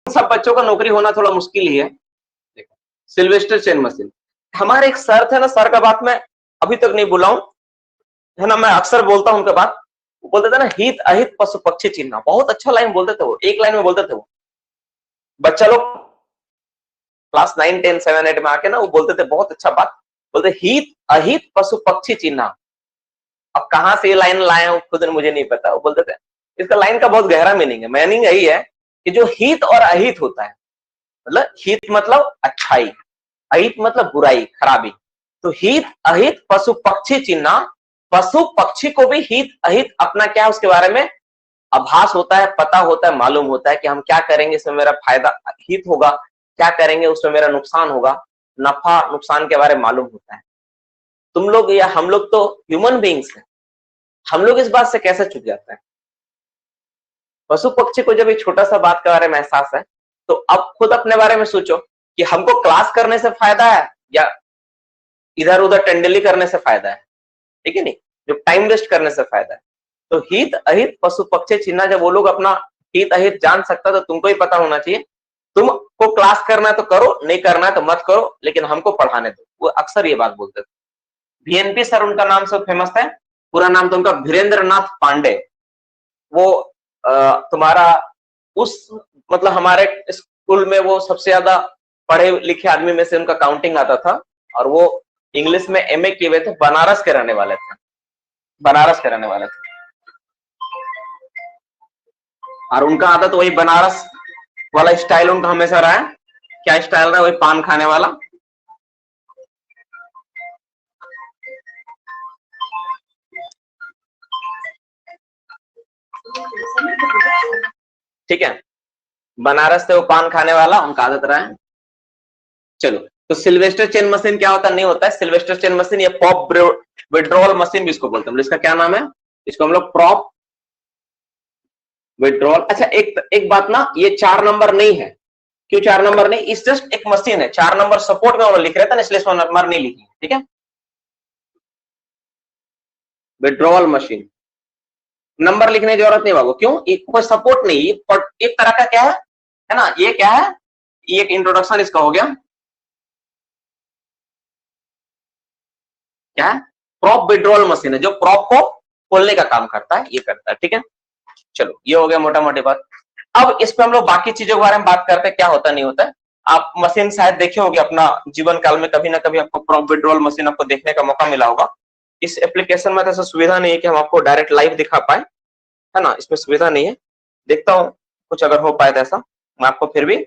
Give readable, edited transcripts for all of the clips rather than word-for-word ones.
सब बच्चों का नौकरी होना थोड़ा मुश्किल ही है। देखो सिल्वेस्टर चेन मशीन, हमारे एक सर थे ना, सर का बात मैं अभी तक नहीं भूला हूं, है ना, मैं अक्सर बोलता हूं उनके बात। वो बोलते थे ना, हित अहित पशु पक्षी चिन्ह, बहुत अच्छा लाइन बोलते थे वो, एक लाइन में बोलते थे वो। बच्चा लोग क्लास 9 10 7 8 में आके ना वो बोलते थे बहुत अच्छा बात, बोलते हित अहित पशु पक्षी चिन्ह। अब कहां से ये लाइन लाए हैं खुद मुझे नहीं पता, वो बोलते थे। इसका लाइन का बहुत गहरा मीनिंग है, मीनिंग यही है कि जो हित और अहित होता है, मतलब हित मतलब अच्छाई, अहित मतलब बुराई खराबी, तो हित अहित पशु पक्षी चिन्ह, पशु पक्षी को भी हित अहित अपना क्या है उसके बारे में आभास होता है, पता होता है, मालूम होता है कि हम क्या करेंगे इसमें मेरा फायदा हित होगा, क्या करेंगे उसमें मेरा नुकसान होगा, नफा नुकसान के बारे में मालूम होता है। तुम लोग या हम लोग तो ह्यूमन बीइंग्स हैं, हम लोग इस बात से कैसे चूक जाते हैं? पशु पक्षी को जब एक छोटा सा बात के बारे में एहसास है, तो अब खुद अपने बारे में सोचो कि हमको क्लास करने से फायदा है या इधर उधर टेंडली करने से फायदा है, ठीक है नहीं, जो टाइम वेस्ट करने से फायदा है। तो हित अहित पशु पक्षी चिन्ह, जब वो लोग अपना हित अहित जान सकता तो तुमको ही पता होना चाहिए। तुमको क्लास करना है तो करो, नहीं करना है तो मत करो, लेकिन हमको पढ़ाने दो। वो अक्सर ये बात बोलते थे। वीएनपी सर उनका नाम से फेमस है, पूरा नाम तो उनका वीरेंद्र नाथ पांडे। वो तुम्हारा उस मतलब हमारे स्कूल में वो सबसे ज्यादा पढ़े लिखे आदमी में से उनका काउंटिंग आता था, और वो इंग्लिश में एमए किए हुए थे, बनारस के रहने वाले थे, बनारस के रहने वाले थे। और उनका आदत वही बनारस वाला स्टाइल उनका हमेशा रहा है। क्या स्टाइल रहा? वही पान खाने वाला। ठीक है, बनारस से वो पान खाने वाला उनका आदत रहा है। चलो, तो सिल्वेस्टर चेन मशीन क्या होता है? नहीं होता है सिल्वेस्टर चेन मशीन, या पॉप विड्रॉल मशीन भी इसको बोलते हैं। इसका क्या नाम है? इसको हम लोग प्रॉप विड्रॉल। अच्छा, एक बात ना, ये 4 नंबर नहीं है। क्यों 4 नंबर नहीं? इस जस्ट एक मशीन है, 4 नंबर सपोर्ट में लिख रहे थे ना, इसलिए 100 नंबर नहीं लिखी, ठीक है। विड्रॉल मशीन नंबर लिखने की जरूरत नहीं बाबू, क्यों? कोई सपोर्ट नहीं, एक तरह का क्या है ना, ये क्या है, ये एक इंट्रोडक्शन इसका हो गया। क्या है? प्रॉप विड्रॉल मशीन है, जो प्रॉप को खोलने का काम करता है, ये करता है, ठीक है। चलो, ये हो गया मोटा मोटी बात। अब इस पे हम लोग बाकी चीजों के बारे में बात करते हैं, क्या होता नहीं होता है। आप मशीन शायद देखे होंगे अपना जीवन काल में, कभी ना कभी आपको प्रॉप विड्रॉल मशीन आपको देखने का मौका मिला होगा। इस एप्लीकेशन में तो ऐसा सुविधा नहीं है कि हम आपको डायरेक्ट लाइव दिखा पाए, है ना, इसमें सुविधा नहीं है। देखता हूँ कुछ अगर हो पाए तो ऐसा मैं आपको फिर भी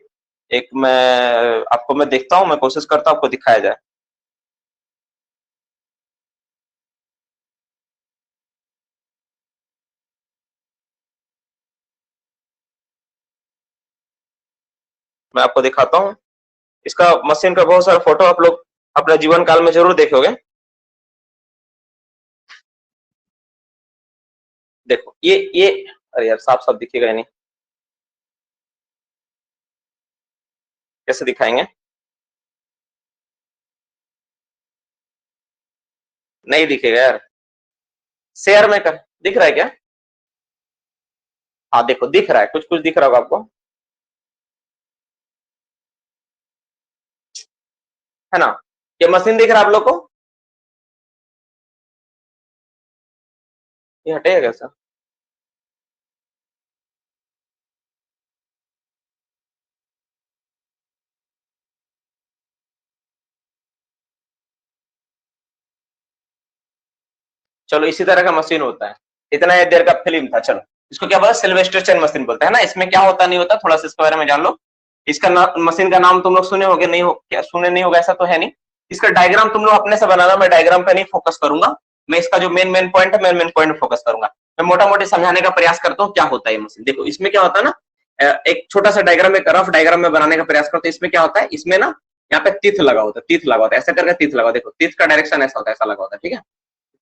मैं देखता हूँ, मैं कोशिश करता हूँ आपको दिखाया जाए। मैं आपको दिखाता हूँ इसका मशीन का बहुत सारा फोटो आप लोग अपने जीवन काल में जरूर देखोगे। देखो ये अरे यार, साफ साफ दिखेगा ही नहीं, कैसे दिखाएंगे? नहीं दिखेगा यार, शेयर में कर, दिख रहा है क्या? हाँ देखो, दिख रहा है, कुछ कुछ दिख रहा होगा आपको, है ना। ये मशीन दिख रहा है आप लोग को? ये हटेगा कैसा? चलो, इसी तरह का मशीन होता है, इतना देर का फिल्म था। चलो, इसको क्या बोलते हैं? सिल्वेस्टर चेन मशीन बोलते हैं ना। इसमें क्या होता नहीं होता, थोड़ा सा इसके बारे में जान लो। इसका मशीन का नाम तुम लोग सुने होगे, नहीं हो क्या? सुने नहीं होगा ऐसा तो है नहीं। इसका डायग्राम तुम लोग अपने से बनाना, मैं डायग्राम पे नहीं फोकस करूंगा। मैं इसका जो मेन मेन पॉइंट है, मेन पॉइंट फोकस करूंगा। मैं मोटा मोटी समझाने का प्रयास करता हूँ क्या होता है ये मशीन। देखो, इसमें क्या होता है ना, एक छोटा सा डायग्राम, एक रफ डायग्राम में बनाने का प्रयास करते हैं। इसमें क्या होता है, इसमें ना यहाँ पे तीथ लगा होता है, तीथ लगा होता है, ऐसा करके तीथ लगा। देखो, तीथ का डायरेक्शन ऐसा होता है, ऐसा लगा होता है, ठीक है।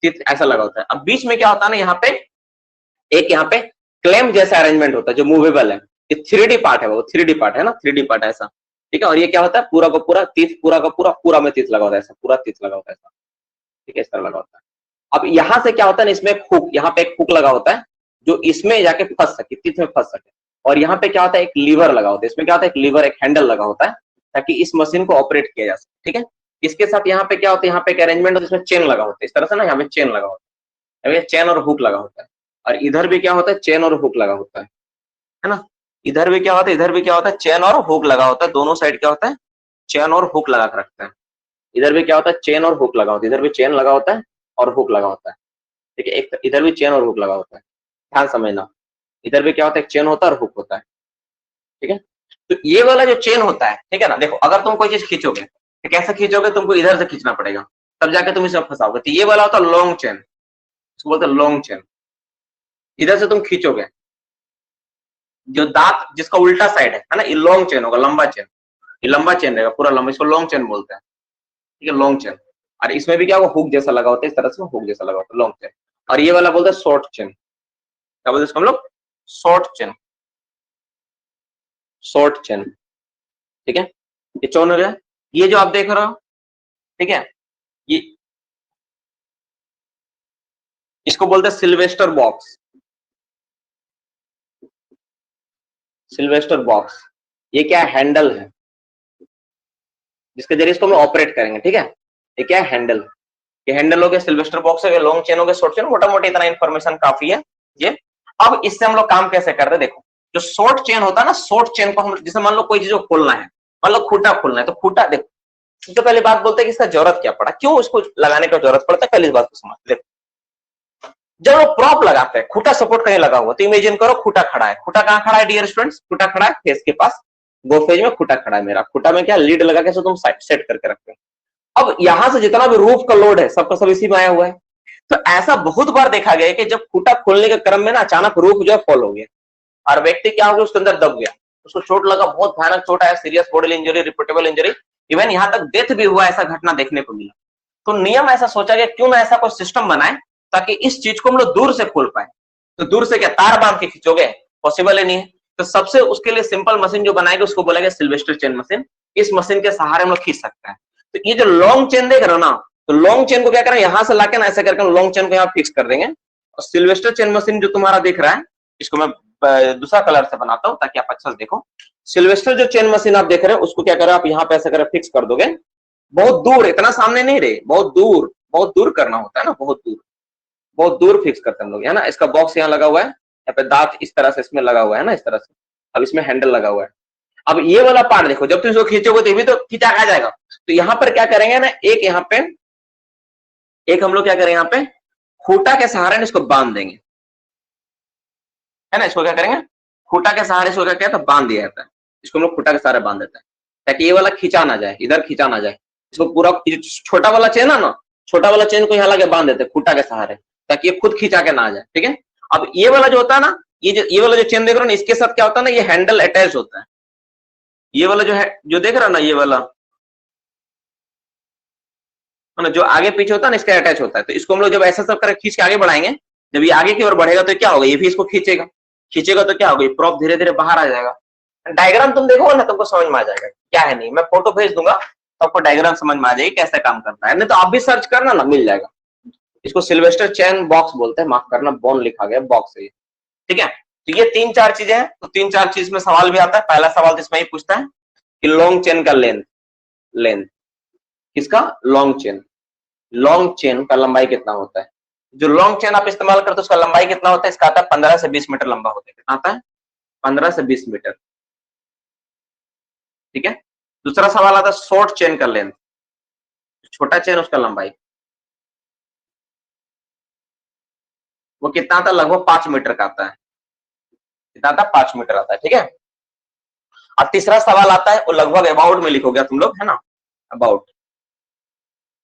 तीथ ऐसा लगा होता है। अब बीच में क्या होता है ना, यहाँ पे एक यहाँ पे क्लेम जैसा अरेंजमेंट होता है जो मूवेबल है। ये 3D पार्ट है, वो 3D पार्ट है ना, 3D पार्ट ऐसा, ठीक है। और ये क्या होता है, पूरा का पूरा तीथ, पूरा का पूरा में तीथ लगा होता है, ऐसा पूरा तीथ लगा होता है ऐसा, ठीक है, इस तरह लगा होता है। अब यहाँ से क्या होता है ना, इसमें एक हुक, यहाँ पे एक हुक लगा होता है जो इसमें जाके फंस सके, तीथ में फंस सके। और यहाँ पे क्या होता है, एक लीवर लगा होता है, इसमें क्या होता है, एक लीवर, एक हैंडल लगा होता है ताकि इस मशीन को ऑपरेट किया जा सके। ठीक है, इसके साथ यहाँ पे क्या होता है, यहाँ पे एक अरेंजमेंट होता है, इसमें चेन लगा होता है इस तरह से ना, यहाँ पे चेन लगा होता है, चेन और हुक लगा होता है, और इधर भी क्या होता है, चेन और हुक लगा होता है ना। इधर भी क्या होता है, इधर भी क्या होता है, चेन और हुक लगा होता है, दोनों साइड क्या होता है, चेन और हुक लगा के रखते हैं। इधर भी क्या होता है, चेन और हुक लगा होता है, इधर भी चेन लगा होता है और हुक लगा होता है। ठीक है, एक इधर भी चेन और हुक लगा होता है, ध्यान समझना। इधर भी क्या होता है, एक चेन होता है और हुक होता है। ठीक है, तो ये वाला जो चेन होता है, ठीक है ना, देखो अगर तुम कोई चीज खींचोगे तो कैसे खींचोगे, तुमको इधर से खींचना पड़ेगा, तब जाके तुम इसमें फंसाओगे। तो ये वाला होता है लॉन्ग चेन, इसको बोलते हैं लॉन्ग चेन। इधर से तुम खींचोगे, जो दांत जिसका उल्टा साइड है ना, ये लॉन्ग चेन होगा, लंबा चेन, ये लंबा चेन रहेगा पूरा लंबा, इसको लॉन्ग चेन बोलते हैं। ठीक है, लॉन्ग चेन। और इसमें भी क्या होगा, हुक जैसा लगा होता है, इस तरह से हुक जैसा लगा होता है, लॉन्ग चेन। और ये वाला बोलते हैं शॉर्ट चेन, क्या बोलते हैं इसको हम लोग, शॉर्ट चेन, शॉर्ट चेन। ठीक है, ये चौन हो गया। ये जो आप देख रहे हो, ठीक है, ये इसको बोलते हैं सिल्वेस्टर बॉक्स, सिल्वेस्टर बॉक्स। ये क्या हैंडल है जिसके जरिए इसको हम ऑपरेट करेंगे। ठीक है, ये क्या है, हैंडल। ये हैंडल हो गया, सिल्वेस्टर बॉक्स है, लॉन्ग चेन हो गया, शॉर्ट चेन, मोटा मोटी इतना इन्फॉर्मेशन काफी है ये। अब इससे हम लोग काम कैसे करते हैं, देखो जो शॉर्ट चेन होता है ना, शॉर्ट चेन को हम जैसे मान लो कोई चीज को खोलना है, मान लो खूटा खोलना है, तो खूटा देखो, सबसे पहली बात बोलते हैं कि इसका जरूरत क्या पड़ा, क्यों इसको लगाने का जरूरत पड़ता है, पहले इस बात को समझ। देखो जब वो प्रॉप लगाते हैं, खूटा सपोर्ट कहीं लगा हुआ, तो इमेजिन करो खूटा खड़ा है, खूटा कहाँ खड़ा है डियर स्टूडेंट्स, खूटा खड़ा है फेस के पास, गो फेज में खूटा खड़ा है मेरा, खूटा में क्या लीड लगा के तुम सेट करके रखते हो। अब यहां से जितना भी रूफ का लोड है सबका सब इसी में आया हुआ है। तो ऐसा बहुत बार देखा गया है कि जब खूटा खोलने के क्रम में ना अचानक रूफ जो है फॉल हो गया और व्यक्ति क्या हो गया, उसके अंदर दब गया, उसको चोट लगा, बहुत भयानक चोट आया, serious body injury, reportable injury, even यहां तक डेथ भी हुआ, ऐसा घटना देखने को मिला। तो नियम ऐसा सोचा गया, क्यों ना ऐसा कोई सिस्टम बनाए ताकि इस चीज को हम लोग दूर से खोल पाए। तो दूर से क्या तार बांध के खींचोगे, पॉसिबल ही नहीं है। तो सबसे उसके लिए सिंपल मशीन जो बनाएगी उसको बोला गया सिल्वेस्टर चेन मशीन। इस मशीन के सहारे हम लोग खींच सकते हैं। तो ये जो लॉन्ग चेन देख रहे हो ना, तो लॉन्ग चेन को क्या करें, यहां से लाके ना ऐसे करके लॉन्ग चेन को यहाँ फिक्स कर देंगे। और सिल्वेस्टर चेन मशीन जो तुम्हारा दिख रहा है, इसको मैं दूसरा कलर से बनाता हूं ताकि आप अच्छा से देखो। सिल्वेस्टर जो चेन मशीन आप देख रहे हो उसको क्या करें, आप यहाँ पे ऐसे कर फिक्स कर दोगे, बहुत दूर, इतना सामने नहीं रहे, बहुत दूर, बहुत दूर करना होता है ना, बहुत दूर, बहुत दूर फिक्स करते हैं हम लोग, है ना। इसका बॉक्स यहाँ लगा हुआ है, यहाँ पे दांत इस तरह से इसमें लगा हुआ है ना, इस तरह से। अब इसमें हैंडल लगा हुआ है। अब ये वाला पार्ट देखो, जब तुम इसको खींचोगे तो ये भी तो खींचा आ जाएगा। तो यहाँ पर क्या करेंगे ना, एक यहाँ पे, एक हम लोग क्या करेंगे, यहाँ पे खूटा के सहारे इसको बांध देंगे, है ना। इसको क्या करेंगे, खूटा के सहारे इसको क्या कहते हैं, बांध दिया जाता है। इसको हम लोग खूटा के सहारे बांध देते हैं ताकि ये वाला खींचा ना जाए, इधर खींचा ना जाए। इसको पूरा छोटा वाला चेन है ना, छोटा वाला चेन को यहाँ लगे बांध देते हैं खूटा के सहारे, ताकि ये खुद खींचा के ना आ जाए। ठीक है, अब ये वाला जो होता है ना, ये वाला जो चेन देख रहे हो ना, इसके साथ क्या होता है ना, ये हैंडल अटैच होता है। ये वाला जो है, जो देख रहा है ना, ये वाला है ना, जो आगे पीछे होता है ना, इसका अटैच होता है। तो इसको हम लोग जब ऐसा सब कर खींच के आगे बढ़ाएंगे, जब ये आगे की ओर बढ़ेगा तो क्या होगा, ये भी इसको खींचेगा, खींचेगा तो क्या होगा, ये प्रॉप धीरे धीरे बाहर आ जाएगा। डायग्राम तुम देखोगे ना, तुमको समझ में आ जाएगा क्या है। नहीं, मैं फोटो भेज दूंगा तो आपको डायग्राम समझ में आ जाएगी कैसे काम करना है, नहीं तो आप भी सर्च करना ना, मिल जाएगा। इसको सिल्वेस्टर चेन बॉक्स बोलते हैं, माफ करना बोन लिखा गया, बॉक्स है ये। ठीक है, तो ये तीन चार चीजें हैं। तो तीन चार चीज में सवाल भी आता है। पहला सवाल तो इसमें ही पूछता है कि लॉन्ग चेन का लेंथ, लेंथ किसका, लॉन्ग चेन, लॉन्ग चेन का लंबाई कितना होता है। जो लॉन्ग चेन आप इस्तेमाल करते हो उसका लंबाई कितना होता है, इसका आता है 15 से 20 मीटर लंबा होता है। कितना आता है, 15 से 20 मीटर। ठीक है, दूसरा सवाल आता है शॉर्ट चेन का लेंथ, छोटा चेन उसका लंबाई, वो कितना आता है, लगभग 5 मीटर का आता है। कितना आता है, 5 मीटर आता है। ठीक है, अब तीसरा सवाल आता है, वो लगभग अबाउट में लिखोगे तुम लोग, है ना, अबाउट।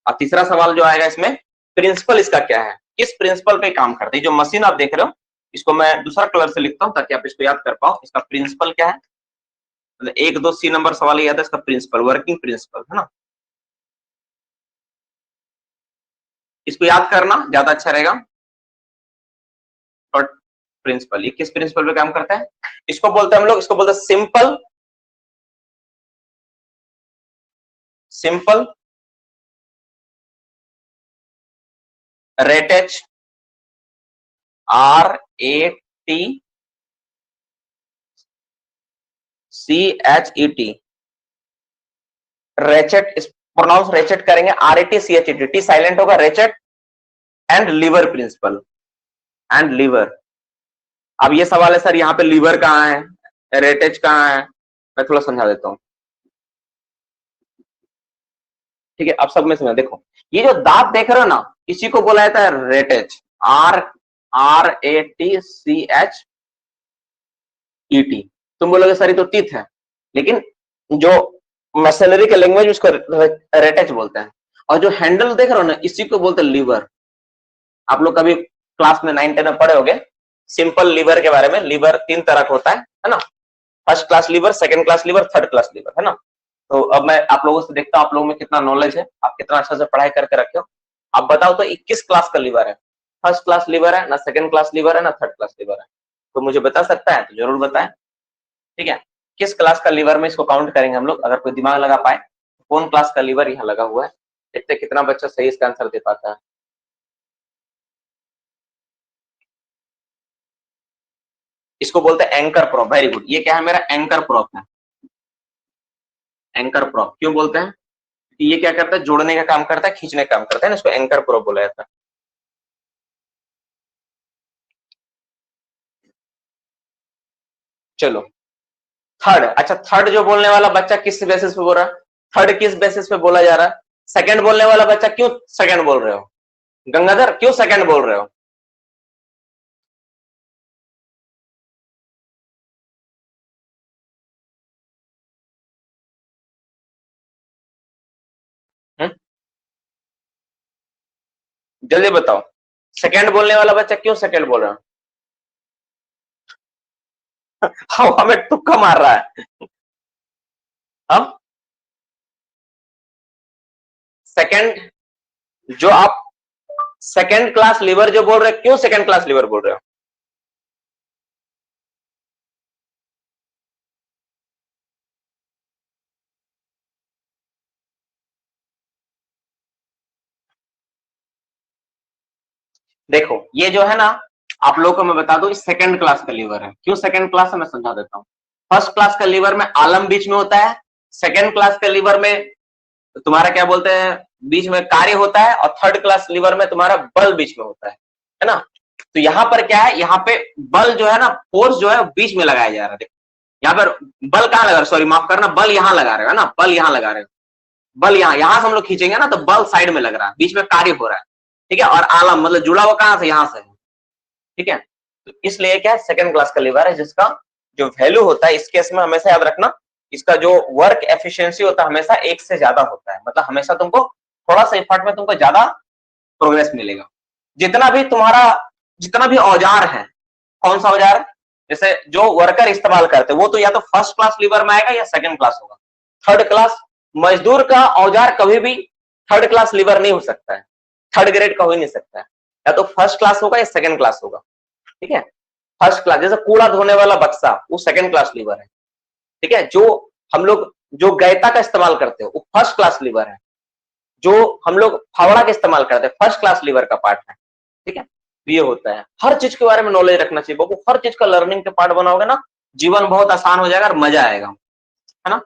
अब तीसरा सवाल जो आएगा इसमें, प्रिंसिपल इसका क्या है, किस प्रिंसिपल पे काम करते हैं। जो मशीन आप देख रहे हो, इसको मैं दूसरा कलर से लिखता हूं ताकि आप इसको याद कर पाओ। इसका प्रिंसिपल क्या है, मतलब 1 2 C नंबर सवाल याद है, इसका प्रिंसिपल, वर्किंग प्रिंसिपल, है ना। इसको याद करना ज्यादा अच्छा रहेगा। और प्रिंसिपल, ये किस प्रिंसिपल पे काम करता है, इसको बोलते हैं हम लोग, इसको बोलते हैं सिंपल, सिंपल रेटेज, RAT CHET, ratchet, pronounce ratchet करेंगे, RAT CHET, साइलेंट होगा, ratchet and lever principle, and lever. अब ये सवाल है सर यहाँ पे लीवर कहाँ है, रेटेज कहाँ है, मैं थोड़ा समझा देता हूँ। ठीक है, अब सब में समझ, देखो ये जो दांत देख रहे हो ना, इसी को बोला जाता है रेटेज, RATCHET। तुम बोलोगे सर ये तो टीथ है, लेकिन जो मशीनरी के लैंग्वेज उसको रेटेज बोलते हैं। और जो हैंडल देख रहे हो ना, इसी को बोलते हैं लीवर। आप लोग कभी क्लास में 9-10 में पढ़े होंगे सिंपल लीवर के बारे में। लीवर 3 तरह का होता है ना, first class lever, second class lever, third class lever, है ना। तो अब मैं आप लोगों से देखता हूं आप लोगों में कितना नॉलेज है, आप कितना अच्छा से पढ़ाई करके रखे हो। आप बताओ तो 21 क्लास का लीवर है, फर्स्ट क्लास लीवर है ना, सेकंड क्लास लीवर है ना, थर्ड क्लास लीवर है। तो मुझे बता सकता है तो जरूर बताएं। ठीक है, किस क्लास का लीवर में इसको काउंट करेंगे हम लोग, अगर कोई दिमाग लगा पाए कौन क्लास का लीवर यहाँ लगा हुआ है। देखते कितना बच्चा सही इसका आंसर दे पाता है। इसको बोलते हैं एंकर प्रॉप। वेरी गुड, ये क्या है मेरा एंकर प्रॉप है। एंकर प्रॉप क्यों बोलते हैं, ये क्या करता है, जोड़ने का काम करता है, खींचने का काम करता है ना, इसको एंकर प्रॉप बोला जाता है। चलो थर्ड, अच्छा थर्ड जो बोलने वाला बच्चा किस बेसिस पे बोल रहा है, थर्ड किस बेसिस पे बोला जा रहा है। सेकंड बोलने वाला बच्चा क्यों सेकंड बोल रहे हो, गंगाधर क्यों सेकंड बोल रहे हो। हुँ? जल्दी बताओ, सेकंड बोलने वाला बच्चा क्यों सेकंड बोल रहा है। हाँ, हमें तुक्का मार रहा है। हम सेकंड, जो आप सेकंड क्लास लीवर जो बोल रहे हो, क्यों सेकंड क्लास लीवर बोल रहे हो। देखो ये जो है ना, आप लोगों को मैं बता दूं, सेकंड क्लास का लीवर है। क्यों सेकंड क्लास है मैं समझा देता हूं। फर्स्ट क्लास का लीवर में आलम बीच में होता है, सेकंड क्लास के लीवर में तुम्हारा क्या बोलते हैं, बीच में कार्य होता है, और थर्ड क्लास लीवर में तुम्हारा बल बीच में होता है ना। तो यहाँ पर क्या है, यहाँ पे बल जो है ना, फोर्स जो है बीच में लगाया जा रहा है। देखो यहाँ पर बल कहाँ लगा रहे हो, सॉरी माफ करना, बल यहाँ लगा रहे हो ना, बल यहाँ लगा रहे हो, बल यहाँ से हम लोग खींचेंगे ना, तो बल साइड में लग रहा है, बीच में कार्य हो रहा है। ठीक है, और आलम मतलब जुड़ा हुआ कहां से, यहाँ से। ठीक है, तो इसलिए क्या है, सेकंड क्लास का लीवर है, जिसका जो वैल्यू होता है इस केस में हमेशा याद रखना, इसका जो वर्क एफिशिएंसी होता है हमेशा 1 से ज्यादा होता है। मतलब हमेशा तुमको थोड़ा सा एफर्ट में तुमको ज्यादा प्रोग्रेस मिलेगा। जितना भी तुम्हारा, जितना भी औजार है, कौन सा औजार, जैसे जो वर्कर इस्तेमाल करते हैं वो तो या तो फर्स्ट क्लास लीवर में आएगा या सेकंड क्लास होगा। थर्ड क्लास मजदूर का औजार कभी भी थर्ड क्लास लीवर नहीं हो सकता है, थर्ड ग्रेड का हो ही नहीं सकता है, या तो फर्स्ट क्लास होगा या सेकंड क्लास होगा। ठीक है, फर्स्ट क्लास जैसे कूड़ा धोने वाला बक्सा वो सेकंड क्लास लीवर है। ठीक है, जो हम लोग जो गैता का इस्तेमाल करते हो वो फर्स्ट क्लास लीवर है। जो हम लोग फावड़ा का इस्तेमाल करते हैं फर्स्ट क्लास लीवर का पार्ट है। ठीक है, तो ये होता है, हर चीज के बारे में नॉलेज रखना चाहिए बाबू। हर चीज का लर्निंग के पार्ट बनाओगे ना, जीवन बहुत आसान हो जाएगा और मजा आएगा, है ना।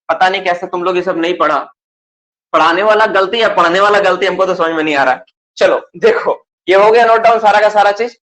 पता नहीं कैसे तुम लोग ये सब नहीं पढ़ा, पढ़ाने वाला गलती या पढ़ने वाला गलती, हमको तो समझ में नहीं आ रहा। चलो देखो ये हो गया नोट डाउन सारा का सारा चीज।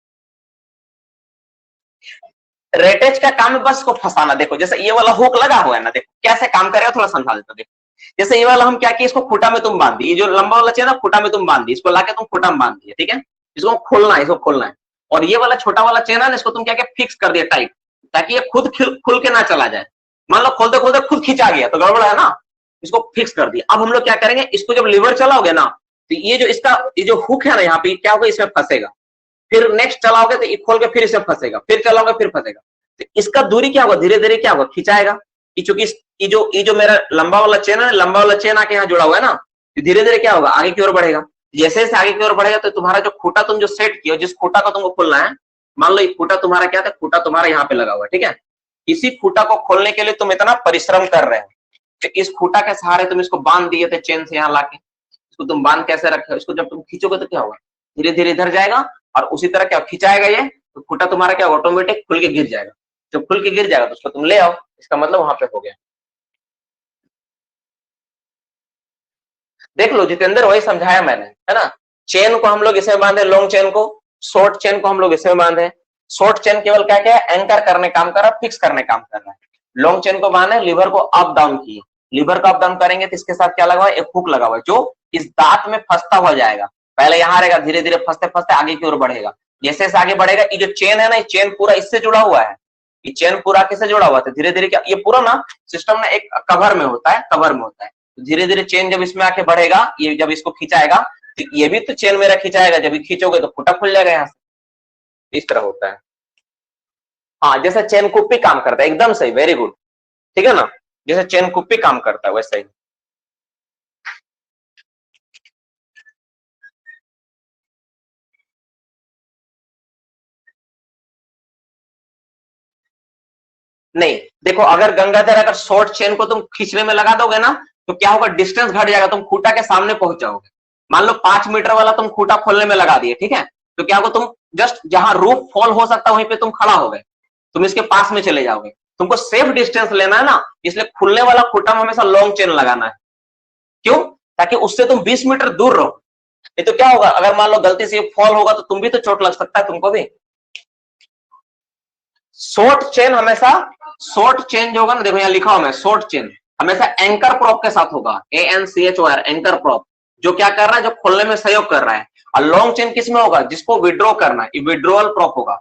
रेटेज का काम है बस इसको फंसाना। देखो जैसे ये वाला हुक लगा हुआ है ना, देखो कैसे काम करेगा, थोड़ा समझा देता। देखो जैसे ये वाला हम क्या किए, इसको खूटा में तुम बांध दी, ये जो लंबा वाला चेन है खूटा में तुम बांध दी, इसको लाके तुम खूटा में बांध दिया। ठीक है, इसको खोलना है, इसको खोलना है। और ये वाला छोटा वाला चेन है ना, इसको तुम क्या फिक्स कर दिया टाइट, ताकि ये खुद खुल के ना चला जाए। मान लो खोलते खोलते खुद खिंचा गया तो गड़बड़ है ना, इसको फिक्स कर दिया। अब हम लोग क्या करेंगे, इसको जब लीवर चलाओगे ना, तो ये जो इसका ये जो हुक है ना यहाँ पे, क्या होगा, इसमें फंसेगा। फिर नेक्स्ट चलाओगे तो ये खोल के फिर इसमें फंसेगा, फिर चलाओगे फिर फंसेगा। तो इसका दूरी क्या होगा, धीरे धीरे क्या होगा, खिंचाएगा। चूंकि ये जो मेरा लंबा वाला चेन है, लंबा वाला चेन आके यहाँ जुड़ा हुआ है ना, तो धीरे धीरे क्या होगा, आगे की ओर बढ़ेगा। जैसे जैसे आगे की ओर बढ़ेगा तो तुम्हारा जो खूटा तुम जो सेट किया, जिस खूटा को तुमको खोलना है, मान लो ये खूटा तुम्हारा क्या था, खूटा तुम्हारा यहाँ पे लगा हुआ है। ठीक है, इसी खूटा को खोलने के लिए तुम इतना परिश्रम कर रहे हो, तो इस खूटा के सहारे तुम इसको बांध दिए थे चेन से, यहाँ लाके इसको तुम बांध कैसे रखे हो, इसको जब तुम खींचोगे तो क्या होगा, धीरे धीरे इधर जाएगा, और उसी तरह क्या खिंचाएगा ये, तो खूटा तुम्हारा क्या ऑटोमेटिक खुल के गिर जाएगा। जो खुल के गिर जाएगा तो उसको तुम ले आओ, इसका मतलब वहां पे हो गया। देख लो जितेंद्र, वही समझाया मैंने, है ना। चेन को हम लोग इसमें बांधे, लॉन्ग चेन को, शॉर्ट चेन को हम लोग इसमें बांधे। शॉर्ट चेन केवल क्या क्या है, एंकर करने काम कर रहा है, फिक्स करने काम कर रहा है। लॉन्ग चेन को बांधे, लीवर को अप डाउन किए, लीवर को अप डाउन करेंगे तो इसके साथ क्या लगा हुआ है, एक हुक लगा हुआ है जो इस दांत में फंसता हुआ जाएगा। पहले यहां रहेगा, धीरे धीरे फंसते फंसते आगे की ओर बढ़ेगा। जैसे जैसे आगे बढ़ेगा, ये जो चेन है ना, ये चेन पूरा इससे जुड़ा हुआ है। ये चेन पूरा किससे जुड़ा हुआ था, धीरे धीरे क्या, ये पूरा ना सिस्टम ना एक कवर में होता है, कवर में होता है। धीरे धीरे चेन जब इसमें आके बढ़ेगा, ये जब इसको खिंचाएगा तो ये भी तो चेन मेरा खिंचाएगा, जब खींचोगे तो फुटा खुल जाएगा यहाँ से, इस तरह होता है। हाँ, जैसे चेन कुप्पी काम करता है, एकदम सही, वेरी गुड, ठीक है ना, जैसे चेन कुप्पी काम करता है वैसे ही। नहीं देखो, अगर गंगाधर अगर शॉर्ट चेन को तुम खींचने में लगा दोगे ना तो क्या होगा, डिस्टेंस घट जाएगा, तुम खूंटा के सामने पहुंच जाओगे। मान लो 5 मीटर वाला तुम खूंटा खोलने में लगा दिए, ठीक है, तो क्या होगा, तुम जस्ट जहां रूफ फॉल हो सकता है वहीं पे तुम खड़ा हो गए, तुम इसके पास में चले जाओगे। तुमको सेफ डिस्टेंस लेना है ना, इसलिए खुलने वाला खूंटा में हमेशा लॉन्ग चेन लगाना है। क्यों, ताकि उससे तुम 20 मीटर दूर रहो। नहीं तो क्या होगा, अगर मान लो गलती से फॉल होगा तो तुम भी तो चोट लग सकता है, तुमको भी। शॉर्ट चेन हमेशा, शॉर्ट चेन जो होगा ना, देखो यहाँ लिखा हुआ है, शॉर्ट चेन हमेशा एंकर प्रॉप के साथ होगा, ANCHOR, एंकर प्रॉप, जो क्या कर रहा है, जो खोलने में सहयोग कर रहा है। और लॉन्ग चेन किस में होगा, जिसको विड्रॉ करना है, विड्रॉल प्रॉप होगा।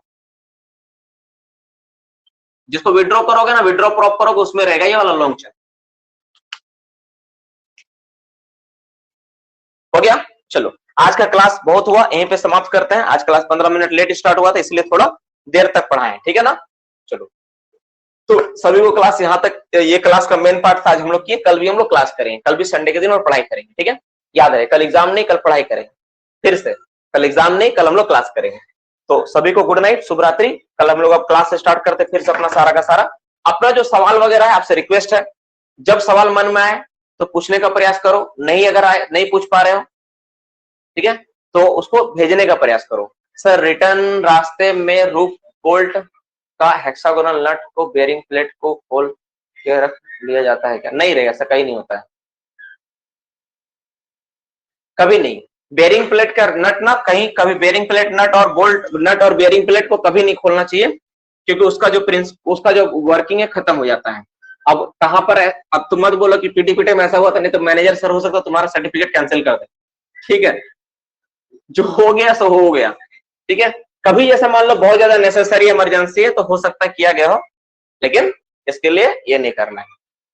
जिसको विड्रॉ करोगे ना, विड्रॉ प्रॉप करोगे, उसमें रहेगा ये वाला लॉन्ग चेन। हो गया, चलो आज का क्लास बहुत हुआ, यहीं पे समाप्त करते हैं। आज क्लास 15 मिनट लेट स्टार्ट हुआ था, इसलिए थोड़ा देर तक पढ़ाएं, ठीक है ना। चलो, तो सभी को क्लास यहाँ तक, ये क्लास का मेन पार्ट था आज हम लोग किए। कल भी हम लोग क्लास करेंगे, कल भी संडे के दिन और पढ़ाई करेंगे, ठीक है। याद रहे, कल एग्जाम नहीं, कल पढ़ाई करेंगे। फिर से कल एग्जाम नहीं, कल हम लोग क्लास करेंगे। तो सभी को गुड नाइट, शुभ रात्रि। कल हम लोग अब क्लास स्टार्ट करते फिर से अपना सारा का सारा। अपना जो सवाल वगैरह है, आपसे रिक्वेस्ट है, जब सवाल मन में आए तो पूछने का प्रयास करो, नहीं अगर आए, नहीं पूछ पा रहे हो, ठीक है, तो उसको भेजने का प्रयास करो। सर रिटर्न रास्ते में रूफ बोल्ट का हेक्सागोनल नट को बेयरिंग प्लेट को खोल के रख लिया जाता है क्या? नहीं रहेगा, ऐसा कहीं नहीं होता है, कभी नहीं। बेयरिंग प्लेट का नट ना कहीं, कभी बेयरिंग प्लेट नट और बोल्ट, नट और बेयरिंग प्लेट को कभी नहीं खोलना चाहिए, क्योंकि उसका जो उसका जो वर्किंग है खत्म हो जाता है। अब कहां पर है, अब तुम मत बोलो कि पीटी में ऐसा हुआ था, नहीं तो मैनेजर सर हो सकता है तुम्हारा सर्टिफिकेट कैंसिल कर दे, ठीक है। जो हो गया सो हो गया, ठीक है। कभी जैसे मान लो बहुत ज्यादा नेसेसरी इमरजेंसी है तो हो सकता है किया गया हो, लेकिन इसके लिए ये नहीं करना है।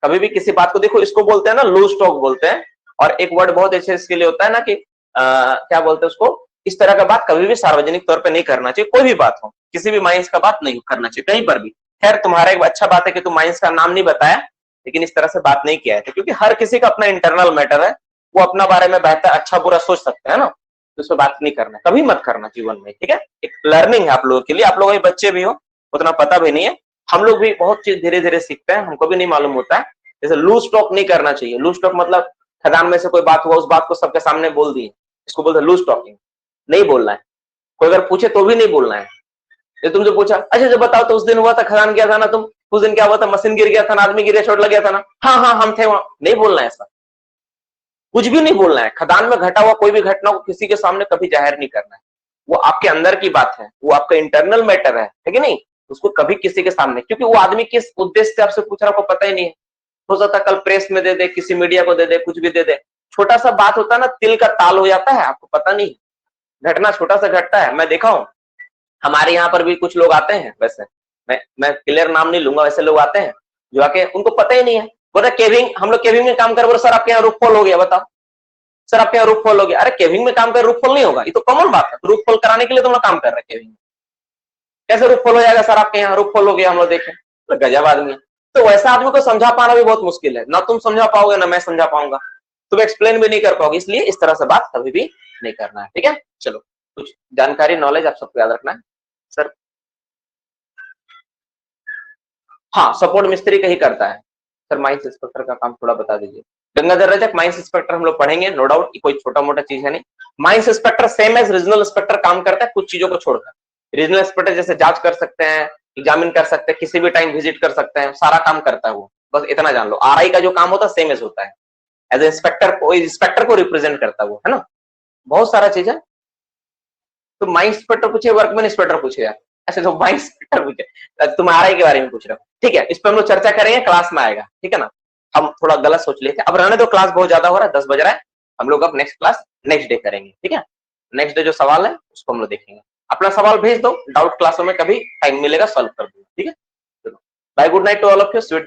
कभी भी किसी बात को, देखो इसको बोलते हैं ना लूज टॉक बोलते हैं, और एक वर्ड बहुत अच्छे इसके लिए होता है ना कि क्या बोलते हैं उसको, इस तरह का बात कभी भी सार्वजनिक तौर पर नहीं करना चाहिए। कोई भी बात हो, किसी भी माइंस का बात नहीं करना चाहिए कहीं पर भी। खैर तुम्हारा एक अच्छा बात है कि तुम माइंस का नाम नहीं बताया, लेकिन इस तरह से बात नहीं किया है, क्योंकि हर किसी का अपना इंटरनल मैटर है, वो अपना बारे में बेहतर अच्छा बुरा सोच सकते हैं ना, तो उस पर बात नहीं करना, कभी मत करना जीवन में, ठीक है। एक लर्निंग है आप लोगों के लिए, आप लोग बच्चे भी हो, उतना पता भी नहीं है, हम लोग भी बहुत चीज धीरे धीरे सीखते हैं, हमको भी नहीं मालूम होता है। जैसे लूज टॉक नहीं करना चाहिए। लूज टॉक मतलब खदान में से कोई बात हुआ, उस बात को सबके सामने बोल दी, इसको बोलते हैं लूज टॉकिंग। नहीं बोलना है, कोई अगर पूछे तो भी नहीं बोलना है। ये तुमसे पूछा, अच्छा जब बताओ तो उस दिन हुआ था, खदान गया था ना तुम, उस दिन क्या हुआ था, मशीन गिर गया था ना, आदमी गिर गया, चोट लग गया था ना, हाँ हाँ हम थे वहां। नहीं बोलना है ऐसा, कुछ भी नहीं बोलना है। खदान में घटा हुआ कोई भी घटना को किसी के सामने कभी जाहिर नहीं करना है, वो आपके अंदर की बात है, वो आपका इंटरनल मैटर है कि नहीं, उसको कभी किसी के सामने, क्योंकि वो आदमी किस उद्देश्य से आपसे पूछ रहा है आपको पता ही नहीं है। हो सकता है कल प्रेस में दे दे, किसी मीडिया को दे दे, कुछ भी दे दे, छोटा सा बात होता है ना, तिल का ताल हो जाता है, आपको पता नहीं, घटना छोटा सा घटता है। मैं देखा हूं, हमारे यहाँ पर भी कुछ लोग आते हैं, वैसे मैं क्लियर नाम नहीं लूंगा, वैसे लोग आते हैं जो आके उनको पता ही नहीं है, बोला केविंग, हम लोग केविंग में काम कर, बोले सर आपके यहाँ रूफ फॉल हो गया, बताओ सर आपके यहाँ रूफ फॉल हो गया। अरे केविंग में काम कर रूफ फॉल नहीं होगा, ये तो कॉमन बात है, रूफ फॉल कराने के लिए तुम लोग काम कर रहे हैं केविंग में, कैसे रूफ फॉल हो जाएगा सर आपके यहाँ, रूफ फॉल हो गया हम लोग देखें, तो गजब आदमी है। तो वैसा आदमी को समझा पाना भी बहुत मुश्किल है, ना तुम समझा पाओगे ना मैं समझा पाऊंगा, तुम एक्सप्लेन भी नहीं कर पाओगे, इसलिए इस तरह से बात कभी भी नहीं करना है, ठीक है। चलो, कुछ जानकारी नॉलेज आप सबको याद रखना है सर। हाँ, सपोर्ट मिस्त्री का ही करता है सर, माइंस इंस्पेक्टर का काम थोड़ा बता दीजिए। गंगाधर रजक, माइंस इंस्पेक्टर हम लोग पढ़ेंगे, नो डाउट, कोई छोटा मोटा चीज है नहीं। Mines inspector same as regional inspector काम करता है, कुछ चीजों को छोड़कर। रीजनल इंस्पेक्टर जैसे जांच कर सकते हैं, एग्जामिन कर सकते हैं, किसी भी टाइम विजिट कर सकते हैं, सारा काम करता है वो। बस इतना जान लो, आरआई का जो काम होता है सेम एज होता है, एज इंस्पेक्टर को रिप्रेजेंट करता है वो, है ना। बहुत सारा चीज है। तो माइंस इंस्पेक्टर पूछे, वर्कमैन इंस्पेक्टर पूछे यार, ऐसे तो माइंस इंस्पेक्टर पूछे, तुम आरआई के बारे में पूछ रहे हो, ठीक है। इस पर हम लोग चर्चा करेंगे, क्लास में आएगा, ठीक है ना। हम थोड़ा गलत सोच लेते, अब रहने दो, क्लास बहुत ज्यादा हो रहा है, 10 बज रहा है। हम लोग अब नेक्स्ट क्लास नेक्स्ट डे करेंगे, ठीक है। नेक्स्ट डे जो सवाल है उसको हम लोग देखेंगे। अपना सवाल भेज दो, डाउट क्लासों में कभी टाइम मिलेगा सॉल्व कर दूंगा, ठीक है। Bye, good night to all of you, sweet